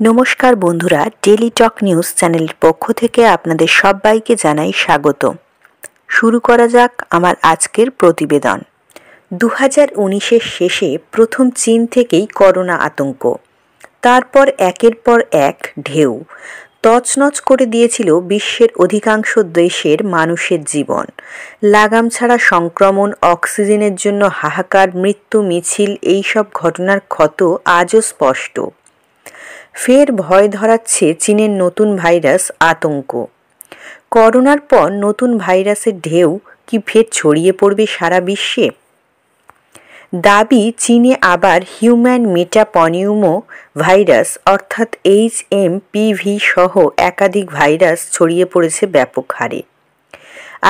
নমস্কার বন্ধুরা, ডেলি টক নিউজ চ্যানেলের পক্ষ থেকে আপনাদের সবাইকে জানাই স্বাগত। শুরু করা যাক আমার আজকের প্রতিবেদন। 2019-এর শেষে প্রথম চীন থেকেই করোনা আতঙ্ক, তারপর একের পর এক ঢেউ তছনছ করে দিয়েছিল বিশ্বের অধিকাংশ দেশের মানুষের জীবন। লাগাম ছাড়া সংক্রমণ, অক্সিজেনের জন্য হাহাকার, মৃত্যু মিছিল, এইসব ঘটনার ক্ষত আজও স্পষ্ট। ফের ভয় ধরাচ্ছে চীনের নতুন ভাইরাস আতঙ্ক। করোনার পর নতুন ভাইরাসের ঢেউ কি ফের ছড়িয়ে পড়বে সারা বিশ্বে? দাবি, চীনে আবার হিউম্যান মেটাপনিউমো ভাইরাস অর্থাৎ HMPV সহ একাধিক ভাইরাস ছড়িয়ে পড়েছে ব্যাপক হারে।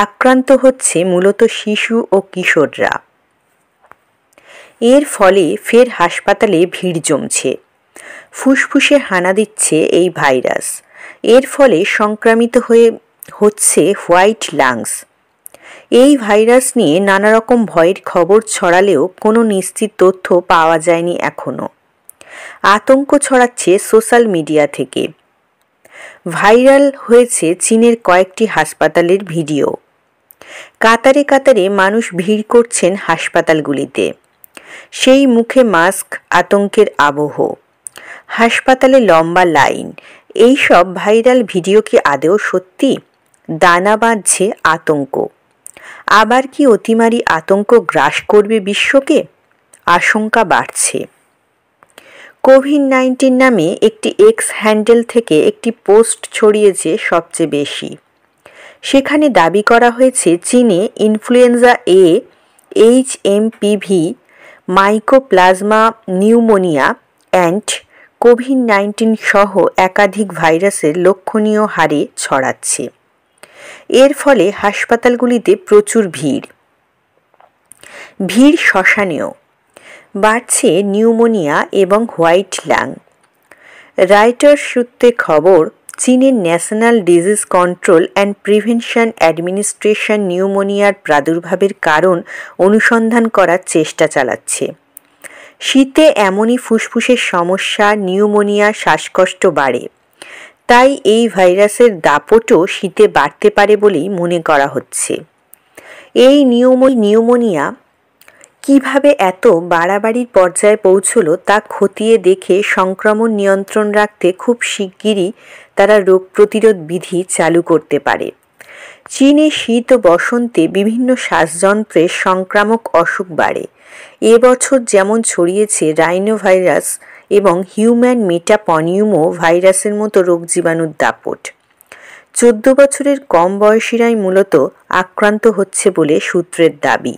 আক্রান্ত হচ্ছে মূলত শিশু ও কিশোররা। এর ফলে ফের হাসপাতালে ভিড় জমছে। ফুসফুসে হানা দিচ্ছে এই ভাইরাস। এর ফলে সংক্রামিত হচ্ছে হোয়াইট লাংস। এই ভাইরাস নিয়ে নানা রকম ভয়ের খবর ছড়ালেও কোনো নিশ্চিত তথ্য পাওয়া যায়নি এখনও। আতঙ্ক ছড়াচ্ছে সোশ্যাল মিডিয়া থেকে। ভাইরাল হয়েছে চীনের কয়েকটি হাসপাতালের ভিডিও। কাতারে কাতারে মানুষ ভিড় করছেন হাসপাতালগুলিতে। সেই মুখে মাস্ক, আতঙ্কের আবহ। হাসপাতালে লম্বা লাইন। এই সব ভাইরাল ভিডিও কি আদৌ সত্যি? দানা বাঁধছে আতঙ্ক। আবার কি অতিমারি আতঙ্ক গ্রাস করবে বিশ্বকে? আশঙ্কা বাড়ছে। কোভিড-19 নামে একটি এক্স হ্যান্ডেল থেকে একটি পোস্ট ছড়িয়েছে সবচেয়ে বেশি। সেখানে দাবি করা হয়েছে চীনে influenza A, HMPV, mycoplasma pneumonia and COVID-19 সহ একাধিক ভাইরাসের লক্ষণীয় হারে ছড়াচ্ছে। এর ফলে হাসপাতালগুলিতে প্রচুর ভিড় শ্মশানেও। বাড়ছে নিউমোনিয়া এবং হোয়াইট লাং। রয়টার্স সূত্রে খবর, চীনের national disease control and prevention administration নিউমোনিয়ার প্রাদুর্ভাবের কারণ অনুসন্ধান করার চেষ্টা চালাচ্ছে। শীতে এমনই ফুসফুসের সমস্যা, নিউমোনিয়া, শ্বাসকষ্ট বাড়ে। তাই এই ভাইরাসের দাপটও শীতে বাড়তে পারে বলেই মনে করা হচ্ছে। এই নিউমোনিয়া কিভাবে এত বাড়াবাড়ির পর্যায়ে পৌঁছল তা খতিয়ে দেখে সংক্রমণ নিয়ন্ত্রণ রাখতে খুব শিগগিরই তারা রোগ প্রতিরোধ বিধি চালু করতে পারে। চীনে শীত ও বসন্তে বিভিন্ন শ্বাসযন্ত্রের সংক্রামক অসুখ বাড়ে। এবছর যেমন ছড়িয়েছে রাইনো ভাইরাস এবং হিউম্যান মেটাপনিউমো ভাইরাসের মতো রোগ জীবাণুর দাপট। 14 বছরের কম বয়সীরাই মূলত আক্রান্ত হচ্ছে বলে সূত্রের দাবি।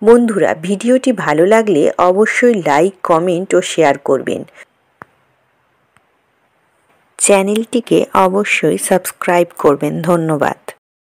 বন্ধুরা, ভিডিওটি ভালো লাগলে অবশ্যই লাইক, কমেন্ট ও শেয়ার করবেন। চ্যানেলটিকে অবশ্যই সাবস্ক্রাইব করবেন। ধন্যবাদ।